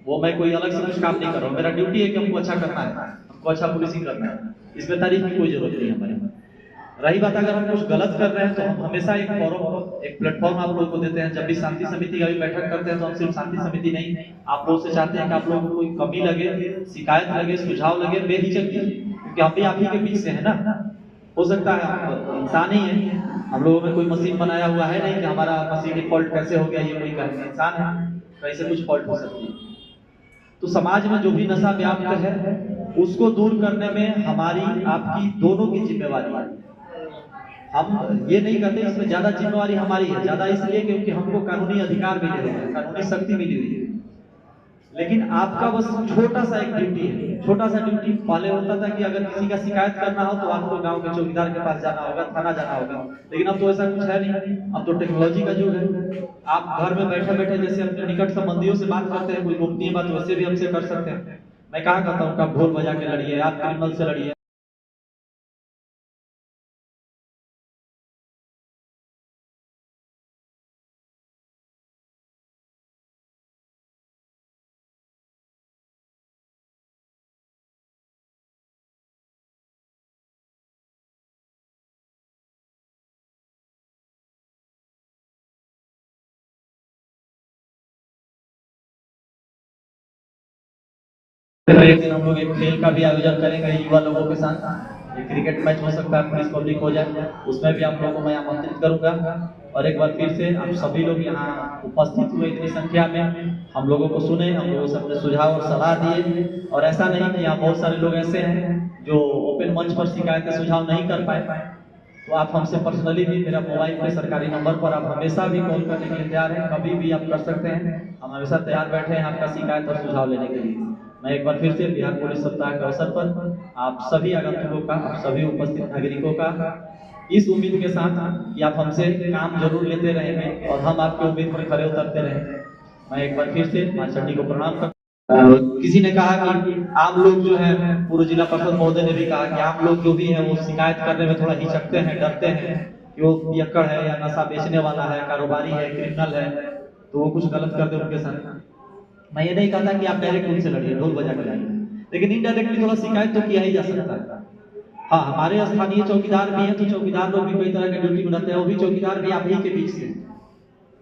वो मैं कोई अलग से कुछ काम नहीं कर रहा हूँ। मेरा ड्यूटी है कि हमको अच्छा करना है, हमको अच्छा पुलिसिंग करना है, इसमें तारीफ की कोई जरूरत नहीं है हमारे में। रही बात अगर हम कुछ गलत कर रहे हैं तो हम हमेशा एक फोरम, एक प्लेटफॉर्म आप लोगों को देते हैं। जब भी शांति समिति का भी बैठक करते हैं तो हम सिर्फ शांति समिति नहीं, आप लोग से चाहते हैं कि आप लोगों को कोई कमी लगे, शिकायत लगे, सुझाव लगे, बेहिचक दीजिए, क्योंकि हम भी आप ही के बीच से है ना। हो सकता है हम इंसान ही है, हम लोगों में कोई मशीन बनाया हुआ है नहीं कि हमारा मशीन डिफॉल्ट कैसे हो गया ये कोई कहे, इंसान है, कहीं से कुछ फॉल्ट हो सकती है। तो समाज में जो भी नशा व्याप्त है उसको दूर करने में हमारी आपकी दोनों की जिम्मेवारी है। हम ये नहीं कहते इसमें ज्यादा जिम्मेवारी हमारी है, ज्यादा इसलिए क्योंकि हमको कानूनी अधिकार मिले हुए हैं, कानूनी शक्ति मिली हुई है। लेकिन आपका बस छोटा सा एक ड्यूटी है, छोटा सा ड्यूटी। पहले होता था कि अगर किसी का शिकायत करना हो तो आपको गांव के चौकीदार के पास जाना होगा, थाना जाना होगा, लेकिन अब तो ऐसा कुछ है नहीं। अब तो टेक्नोलॉजी का युग है, आप घर में बैठे बैठे जैसे अपने निकट संबंधियों से बात करते हैं, कोई गोपनीय बात वैसे भी हमसे कर सकते हैं। मैं कहा करता हूँ आप ढोल बजा के लड़िए, आप क्रिमिनल से लड़िए। एक दिन हम लोग एक खेल का भी आयोजन करेंगे युवा लोगों के साथ। एक क्रिकेट मैच हो सकता है, पुलिस पब्लिक हो जाए, उसमें भी आप लोगों को मैं आमंत्रित करूंगा। और एक बार फिर से आप सभी लोग यहाँ उपस्थित हुए इतनी संख्या में, हम लोगों को सुने, हम लोगों से अपने सुझाव और सलाह दिए। और ऐसा नहीं कि यहाँ बहुत सारे लोग ऐसे हैं जो ओपन मंच पर शिकायत सुझाव नहीं कर पाए, तो आप हमसे पर्सनली भी, मेरा मोबाइल पे सरकारी नंबर पर आप हमेशा भी कॉल करने के लिए तैयार हैं, कभी भी आप कर सकते हैं। हम हमेशा तैयार बैठे हैं आपका शिकायत और सुझाव लेने के लिए। मैं एक बार फिर से बिहार पुलिस सप्ताह के अवसर पर आप सभी आगंतुकों का, आप सभी उपस्थित नागरिकों का इस उम्मीद के साथ कि आप हमसे काम जरूर लेते रहेंगे और हम आपके उम्मीद पर खरे उतरते रहेंगे, मैं एक बार फिर से मां चंडी को प्रणाम करता हूं। किसी ने कहा कि आम लोग जो है, पूर्व जिला पार्षद महोदय ने भी कहा कि आम लोग जो भी है वो शिकायत करने में थोड़ा हिचकते हैं, डरते हैं कि वो पियक्कड़ है या नशा बेचने वाला है, कारोबारी है, क्रिमिनल है, तो वो कुछ गलत कर दे उनके साथ। मैं ये नहीं कहता कि आप डायरेक्ट उनसे लड़िए, ढोल बजा कर लड़िए, लेकिन इनडायरेक्टली थोड़ा शिकायत तो किया ही जा सकता है। हाँ, हमारे स्थानीय चौकीदार भी हैं, तो चौकीदार लोग भी कई तरह के ड्यूटी में रहते हैं, वो भी चौकीदार भी आप ही के बीच से,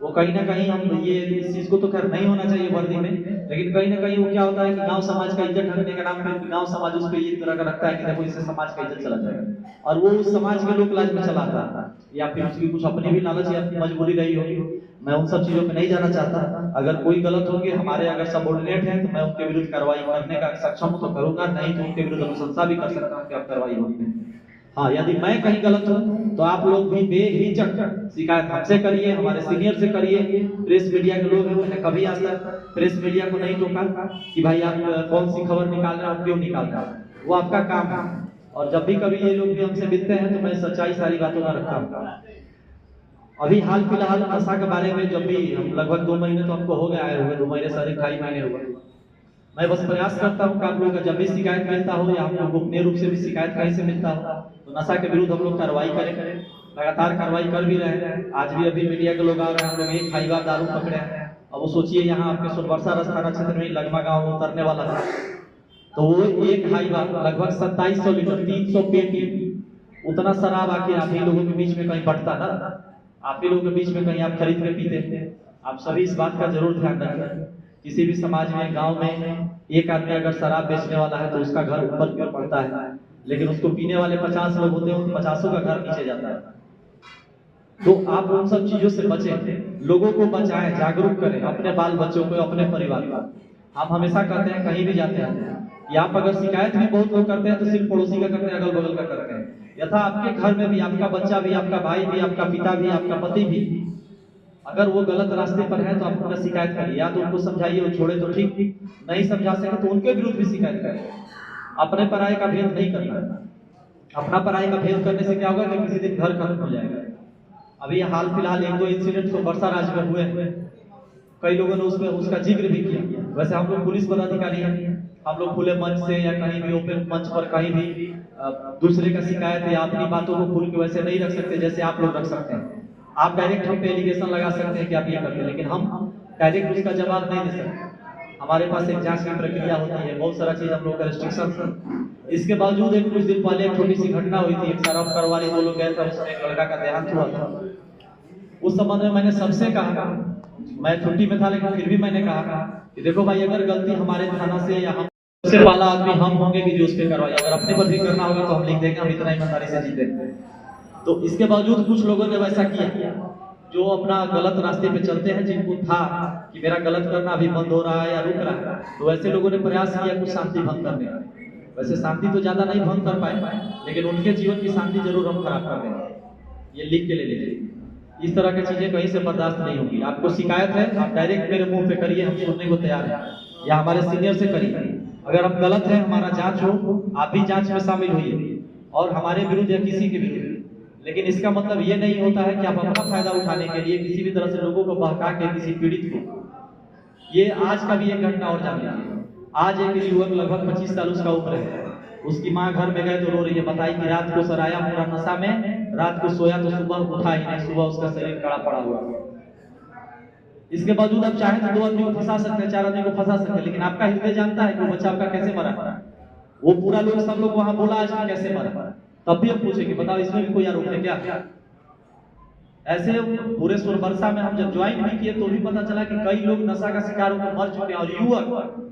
वो कहीं ना कहीं हम ये इस चीज को तो खैर नहीं होना चाहिए वर्दी में, लेकिन कहीं ना कहीं वो क्या होता है कि गांव समाज का इज्जत ढकने के नाम पे गांव समाज उस पर ये तरह का रखता है कि देखो इससे समाज का इज्जत चला जाएगा, और वो उस समाज के लोक लाज में चला आता है, या फिर उसकी कुछ अपनी भी लालच या मजबूरी रही होगी। मैं उन सब चीजों में नहीं जाना चाहता। अगर कोई गलत होंगे, हमारे अगर सबऑर्डिनेट हैं, तो मैं उनके विरुद्ध कार्रवाई करने का सक्षम हूं तो करूंगा, नहीं तो उनके विरुद्ध अनुशंसा भी कर सकता हूं कि आप कार्रवाई होगी। हाँ, यदि मैं कहीं गलत हूं तो आप लोग भी बेहिचक शिकायत हमसे करिए, हमारे सीनियर से करिए। प्रेस मीडिया के लोग हैं, मैंने कभी आज तक प्रेस मीडिया को नहीं टोका कि भाई आप कौन सी खबर निकाल रहे हो, क्यों निकाल रहे हो, वो आपका काम है। और जब भी कभी ये लोग भी हमसे मिलते हैं तो मैं सच्चाई सारी बातों में रखता हूँ। अभी हाल फिलहाल नशा के बारे में जब भी हम लगभग 2 महीने तो हमको हो गया आए हुए, 2 महीने साढ़े 2.5 महीने हुए, मैं बस प्रयास करता हूँ कि आप लोगों का जब भी शिकायत मिलता हो या आपको गोपनीय रूप से भी शिकायत कहीं से मिलता हो तो नशा के विरुद्ध हम लोग कार्रवाई करें। लगातार कार्रवाई कर भी रहे हैं। आज भी अभी मीडिया के लोग आ रहे हैं, हम लोग एक हाईवा दारू पकड़े हैं। अब वो सोचिए यहाँ आपके सोनबरसा थाना क्षेत्र में लगमा गाँव में उतरने वाला था, तो वो एक हाईवा लगभग 2700 लीटर 300 पेटी उतना शराब आखिर आप ही लोगों के बीच में कहीं बढ़ता ना, आप ही लोगों के बीच में कहीं आप खरीद के पीते। आप सभी इस बात का जरूर ध्यान रखें। किसी भी समाज में, गांव में एक आदमी अगर शराब बेचने वाला है तो उसका घर ऊपर की ओर पड़ता है, लेकिन उसको पीने वाले 50 लोग होते हैं, उन 50 का घर नीचे जाता है। तो आप उन सब चीजों से बचें, लोगों को बचाएं, जागरूक करें, अपने बाल बच्चों को, अपने परिवार को। हम हमेशा कहते हैं कहीं भी जाते हैं कि आप अगर शिकायत भी बहुत लोग करते हैं तो सिर्फ पड़ोसी का करते हैं, अगल बगल का करते हैं। यथा आपके घर में भी आपका बच्चा भी, आपका भाई भी, आपका पिता भी, आपका पति भी अगर वो गलत रास्ते पर है तो आप उनका शिकायत करिए, या तो उनको समझाइए, वो छोड़े तो ठीक, नहीं समझा सके तो उनके विरुद्ध भी शिकायत करें। अपने पराये का भेद नहीं करना। अपना पराये का भेद करने से क्या होगा कि किसी दिन घर खत्म हो जाएगा। अभी हाल फिलहाल 1-2 इंसिडेंट तो बरसा राज्य में हुए हैं, कई लोगों ने उसमें उसका जिक्र भी किया। वैसे हम लोग पुलिस पदाधिकारी हैं, हम लोग खुले मंच से या कहीं भी ओपन मंच पर कहीं भी दूसरे का शिकायत या अपनी बातों को खुल के वैसे नहीं रख सकते जैसे आप लोग रख सकते हैं। आप डायरेक्ट हम पे एलिगेशन लगा सकते हैं कि आप ये करते हैं, लेकिन हम डायरेक्ट उसका जवाब नहीं दे सकते। हमारे पास एक जांच की प्रक्रिया होती है, बहुत सारा चीज हम लोग का रिस्ट्रिक्शन। इसके बावजूद एक कुछ दिन पहले एक छोटी सी घटना हुई थी, एक शराब करवाने वो लोग गए थे, उसमें एक लड़का का देहांत हुआ था। उस संबंध में मैंने सबसे कहा, मैं छुट्टी में था लेकिन फिर भी मैंने कहा कि देखो भाई, अगर गलती हमारे थाना से या हम सबसे पहला आदमी हम होंगे कि जो उस पर करवाए, अगर अपने पर भी करना होगा तो हम लिख देंगे, हम इतना ईमानदारी से जीतेंगे। तो इसके बावजूद कुछ लोगों ने वैसा किया जो अपना गलत रास्ते पे चलते हैं, जिनको था कि मेरा गलत करना अभी बंद हो रहा है या रुक रहा है, तो ऐसे लोगों ने प्रयास किया कुछ शांति भंग करने का। वैसे शांति तो ज्यादा नहीं भंग कर पाए, लेकिन उनके जीवन की शांति जरूर हम खराब कर देंगे। ये लिख के ले लीजिए, इस तरह की चीजें कहीं से बर्दाश्त नहीं होगी। आपको शिकायत है, आप डायरेक्ट मेरे मुंह पे करिए, हम सुनने को तैयार हैं, या हमारे सीनियर से करिए। अगर हम गलत है, हमारा जांच हो, आप भी जांच में शामिल होइए और हमारे विरुद्ध या किसी के विरुद्ध। लेकिन इसका मतलब ये नहीं होता है कि आप अपना फायदा उठाने के लिए किसी भी तरह से लोगों को बहका के किसी पीड़ित को। ये आज का भी एक घटना और जान लीजिए। आज एक युवक लगभग 25 साल उसका उम्र है, उसकी माँ घर में गए तो रो रही है, बताई कि रात को सराया पूरा नशा में, रात को सोया तो सुबह उठा ही नहीं, सुबह उसका शरीर कड़ा पड़ा हुआ। इसके बावजूद आप चाहे तो 2 आदमी को फंसा सकते हैं, 4 आदमी को फंसा सकते हैं, लेकिन आपका हृदय जानता है कि वो बच्चा आपका कैसे मरा। वो पूरा लोग, सब लोग वहां बोला आज कि कैसे मरा, तब भी हम पूछेंगे बताओ इसमें भी कोई आरोप है क्या? ऐसे पूरे सोरबरसा में हम जब ज्वाइन भी किए तो भी पता चला कि कई लोग नशा का शिकार होकर मर चुके हैं, और युवक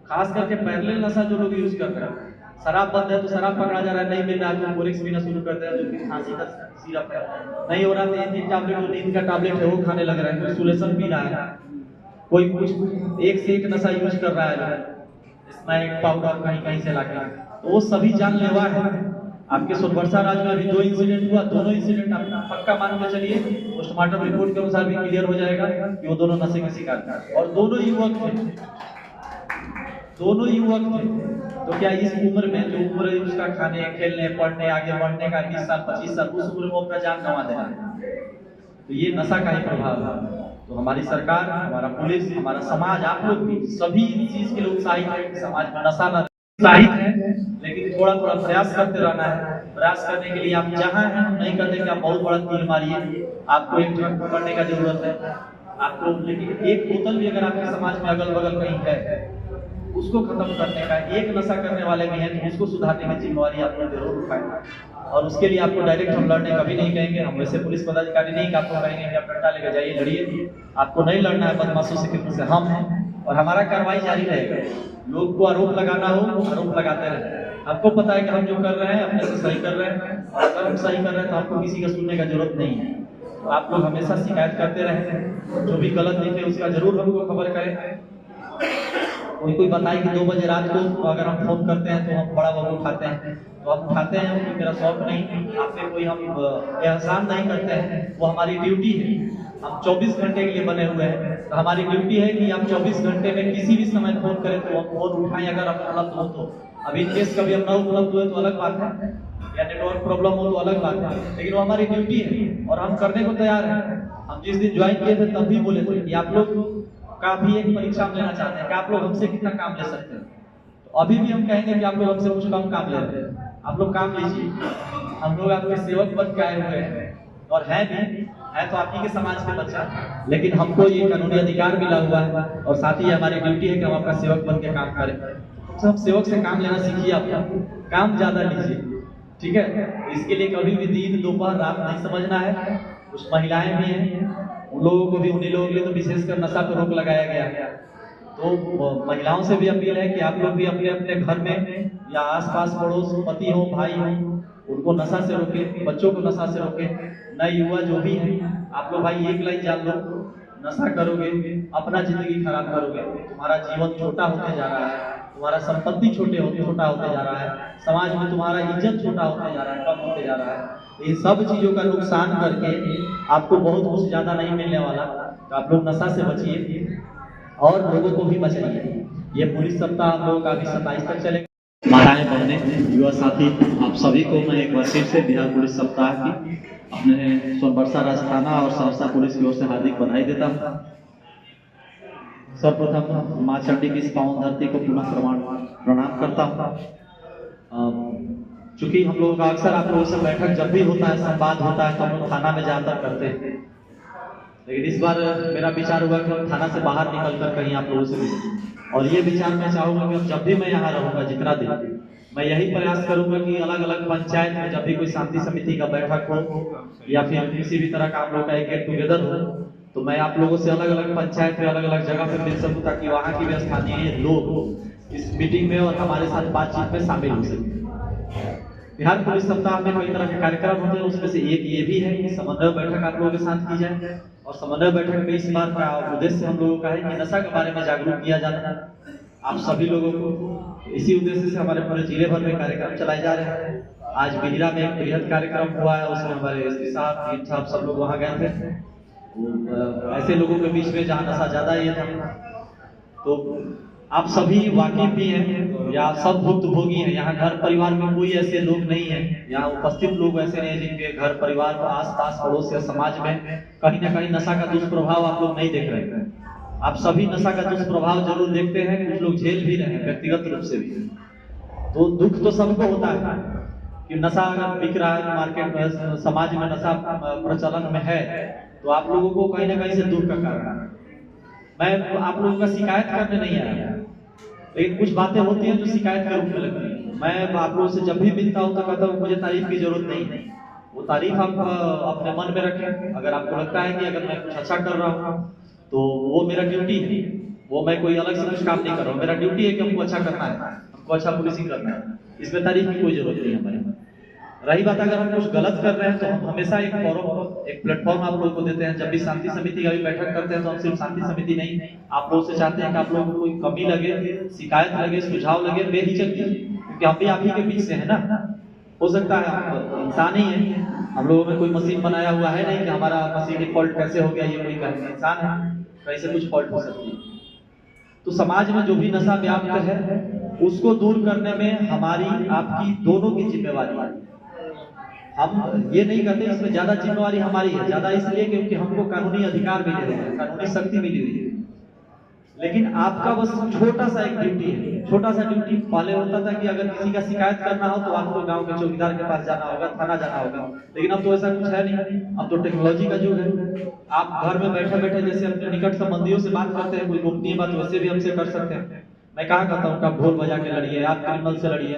खास करके पैरेलल नशा जो लोग यूज कर रहे हैं। शराब बंद है तो शराब पकड़ा जा रहा है, नहीं मिल रहा है तो बोरिक्स पीना शुरू करते हैं, जो कि खांसी का सिरप है। नहीं हो रहा तो 3 टैबलेट जो नींद का टैबलेट है वो खाने लग रहा है, कोई सुलेशन पी रहा है, कोई कुछ एक से एक नशा यूज कर रहा है, स्मैक पाउडर कहीं कहीं से लाकर। तो वो सभी जानलेवा है। आपके सोनबरसा राज्य में अभी 2 इंसिडेंट हुआ, दोनों इंसिडेंट आप पक्का मान के चलिए, पोस्टमार्टम रिपोर्ट के अनुसार भी क्लियर हो जाएगा कि वो दोनों नशे के शिकार थे और दोनों युवक थे। दोनों युवक थे। तो क्या इस उम्र में, जो उम्र है उसका खाने, खेलने, पढ़ने, आगे बढ़ने का 20 साल 25 साल, उस उम्र में अपना जान गंवा देना, तो ये नशा का ही प्रभाव है। तो हमारी सरकार, हमारा पुलिस, हमारा समाज, आप लोग भी सभी इस चीज के लिए उत्साहित है कि समाज में नशा न उत्साहित है, लेकिन थोड़ा थोड़ा प्रयास करते रहना है। प्रयास करने के लिए आप जहां हैं, हम नहीं कहते कि आप बहुत बड़ा तीर मारिए, आपको एक ट्रक पकड़ने का जरूरत है आपको, लेकिन एक बोतल भी अगर आपके समाज में अगल बगल कहीं है, उसको खत्म करने का, एक नशा करने वाले भी हैं तो उसको सुधारने की जिम्मेवारी आपको जरूर उठाएं। और उसके लिए आपको डायरेक्ट हम लड़ने कभी नहीं कहेंगे। हम वैसे पुलिस पदाधिकारी नहीं कि आपको कहेंगे कि आप डंडा लेकर जाइए लड़िए, आपको नहीं लड़ना है बदमाशों से, किसी से हम हैं और हमारा कार्रवाई जारी रहेगा। लोग को आरोप लगाना हो, आरोप लगाते रहे। आपको पता है कि हम जो कर रहे हैं अपने से सही कर रहे हैं, और अगर हम सही कर रहे हैं तो आपको किसी का सुनने का जरूरत नहीं है। तो आप लोग हमेशा शिकायत करते रहे, जो भी गलत दिखे उसका जरूर हमको खबर करें। कोई बताए कि 2 बजे रात को अगर हम फोन करते हैं तो हम बड़ा बाबू उठाते हैं, तो हम उठाते हैं, क्योंकि मेरा शौक नहीं, आप पे कोई हम एहसान नहीं करते हैं, वो हमारी ड्यूटी है। हम 24 घंटे के लिए बने हुए हैं, तो हमारी ड्यूटी है कि आप 24 घंटे में किसी भी समय फोन करें तो हम फोन उठाएं, अगर आप उपलब्ध हो तो। अभी केस कभी हम ना उपलब्ध हुए तो अलग बात है, या नेटवर्क प्रॉब्लम हो तो अलग बात है, लेकिन वो हमारी ड्यूटी है और हम करने को तैयार हैं। हम जिस दिन ज्वाइन किए थे तब भी बोले थे कि आप लोग का भी एक परीक्षा लेना चाहते हैं कि आप लोग हमसे कितना काम ले सकते हैं। तो अभी भी हम कहेंगे कि आप लोग हमसे कुछ कम काम ले रहे हैं, आप लोग काम लीजिए। हम लोग आपके सेवक बन के आए हुए हैं और हैं भी, है तो आप ही के समाज के बच्चा, लेकिन हमको ये कानूनी अधिकार मिला हुआ है और साथ ही हमारी ड्यूटी है कि हम आपका सेवक बन के काम करें। तो हम सेवक से काम लेना सीखिए, आप काम ज्यादा लीजिए। ठीक है। इसके लिए कभी भी दिन दोपहर रात नहीं समझना है। कुछ महिलाएं भी हैं, उन लोगों को भी, उन्हीं लोगों के लिए तो विशेषकर नशा पर रोक लगाया गया है। तो महिलाओं से भी अपील है कि आप लोग भी अपने अपने घर में या आसपास पड़ोस, पति हो, भाई हो, उनको नशा से रोके, बच्चों को नशा से रोके। नए युवा जो भी है, आप लोग भाई एक लाइन जान लो, नशा करोगे अपना जिंदगी खराब करोगे, तुम्हारा जीवन छोटा होते जा रहा है, तुम्हारा संपत्ति छोटा होते जा रहा है, समाज में तुम्हारा इज्जत छोटा होते जा रहा है, कम होते जा रहा है। इन सब चीजों का नुकसान करके आपको बहुत कुछ ज्यादा नहीं मिलने वाला। तो आप लोग नशा से बचिए और लोगों को भी बचाइए। ये पुलिस सप्ताह हम लोगों का अभी 27 तक चलेगा। माताएं, बहनें, युवा साथी, आप सभी को मैं एक बार फिर से बिहार पुलिस सप्ताह की अपने सोनबरसा राजस्थाना और सहरसा पुलिस की ओर से हार्दिक बधाई देता हूँ। सर्वप्रथम माँ चंडी की इस पावन धरती को पुनः प्रणाम करता हूँ। चूंकि हम लोगों का अक्सर आप लोगों से बैठक जब भी होता है, संवाद होता है, तो हम लोग थाना में जाकर करते हैं, लेकिन इस बार मेरा विचार हुआ कि हम थाना से बाहर निकलकर कहीं आप लोगों से मिलें। और ये विचार मैं चाहूंगा कि जब भी मैं यहाँ रहूंगा, जितना दिन, मैं यही प्रयास करूंगा कि अलग अलग पंचायत में जब भी कोई शांति समिति का बैठक हो या फिर किसी भी तरह का आप लोग का एक गेट टुगेदर हो, तो मैं आप लोगों से अलग अलग पंचायत में, अलग अलग जगह पे मिल सकूं, ताकि वहाँ की भी स्थानीय लोग इस मीटिंग में और हमारे साथ बातचीत में शामिल हो सके। बिहार पुलिस सप्ताह में कई तरह के कार्यक्रम होते हैं, उसमें से एक ये भी है कि समन्वय बैठक आप लोगों के साथ की जाए। और समन्वय बैठक में इस बार का उद्देश्य हम लोगों का है कि नशा के बारे में जागरूक किया जाना। आप सभी लोगों को इसी उद्देश्य से हमारे पूरे जिले भर में कार्यक्रम चलाए जा रहे हैं। आज बिहिरा में एक बृहद कार्यक्रम हुआ है, उसमें हमारे एसपी साहब सब लोग वहाँ गए थे। ऐसे लोगों के बीच में जहाँ नशा ज्यादा ये था, तो आप सभी वाकिफ भी हैं या सब भुक्तभोगी हैं। यहाँ घर परिवार में कोई ऐसे लोग नहीं है, यहाँ उपस्थित लोग ऐसे नहीं जिनके घर परिवार को आस पास पड़ोस या समाज में कहीं ना कहीं नशा का दुष्प्रभाव आप लोग नहीं देख रहे हैं। आप सभी नशा का दुष्प्रभाव जरूर देखते हैं, कुछ लोग झेल भी रहे हैं व्यक्तिगत रूप से भी। तो दुख तो सबको होता है कि नशा अगर बिक रहा है मार्केट में, समाज में नशा प्रचलन में है, तो आप लोगों को कहीं ना कहीं से दुख का कारण है। मैं आप लोगों का शिकायत करने नहीं आया, लेकिन कुछ बातें होती हैं जो शिकायत के रूप में लगती है। मैं आप लोगों से जब भी मिलता हूँ तो कहता हूँ मुझे तारीफ की जरूरत नहीं है। वो तारीफ आप अपने मन में रखें। अगर आपको लगता है कि अगर मैं कुछ अच्छा कर रहा हूँ तो वो मेरा ड्यूटी है, वो मैं कोई अलग से कुछ काम नहीं कर रहा हूँ। मेरा ड्यूटी है कि हमको अच्छा करना है, हमको अच्छा पुलिसिंग करना है, इसमें तारीफ की कोई जरूरत नहीं हमारे। रही बात अगर हम कुछ गलत कर रहे हैं तो हम हमेशा एक फोरम, एक प्लेटफॉर्म आप लोगों को देते हैं। जब भी शांति समिति का भी बैठक करते हैं तो हम सिर्फ शांति समिति नहीं, आप लोगों से चाहते हैं कि आप लोगों को कोई कमी लगे, शिकायत लगे, सुझाव लगे, बेहिचक दीजिए, क्योंकि हम भी आप ही के बीच से है ना। हो सकता है आप इंसान ही है, हम लोगों में कोई मशीन बनाया हुआ है नहीं कि हमारा मशीन फॉल्ट कैसे हो गया, ये कोई कहेंगे इंसान है, कैसे कुछ फॉल्ट हो सकती है। तो समाज में जो भी नशा व्याप्त है उसको दूर करने में हमारी आपकी दोनों की जिम्मेवारी है। हम ये नहीं कहते इसमें ज्यादा जिम्मेवारी हमारी है, ज्यादा इसलिए क्योंकि हमको कानूनी अधिकार मिले हुए हैं, कानूनी शक्ति मिली हुई है। लेकिन आपका बस छोटा सा एक ड्यूटी है, छोटा सा ड्यूटी। पहले होता था कि अगर किसी का शिकायत करना हो तो आपको गांव के चौकीदार के पास जाना होगा, थाना जाना होगा, लेकिन अब तो ऐसा कुछ है नहीं। अब तो टेक्नोलॉजी का युग है। आप घर में बैठे बैठे जैसे अपने निकट संबंधियों से बात करते हैं, कोई गोपनीय बात वैसे भी हमसे कर सकते हैं। मैं कहा करता हूँ कि आप ढोल बजा के लड़िए, आप क्रिमिनल से लड़िए।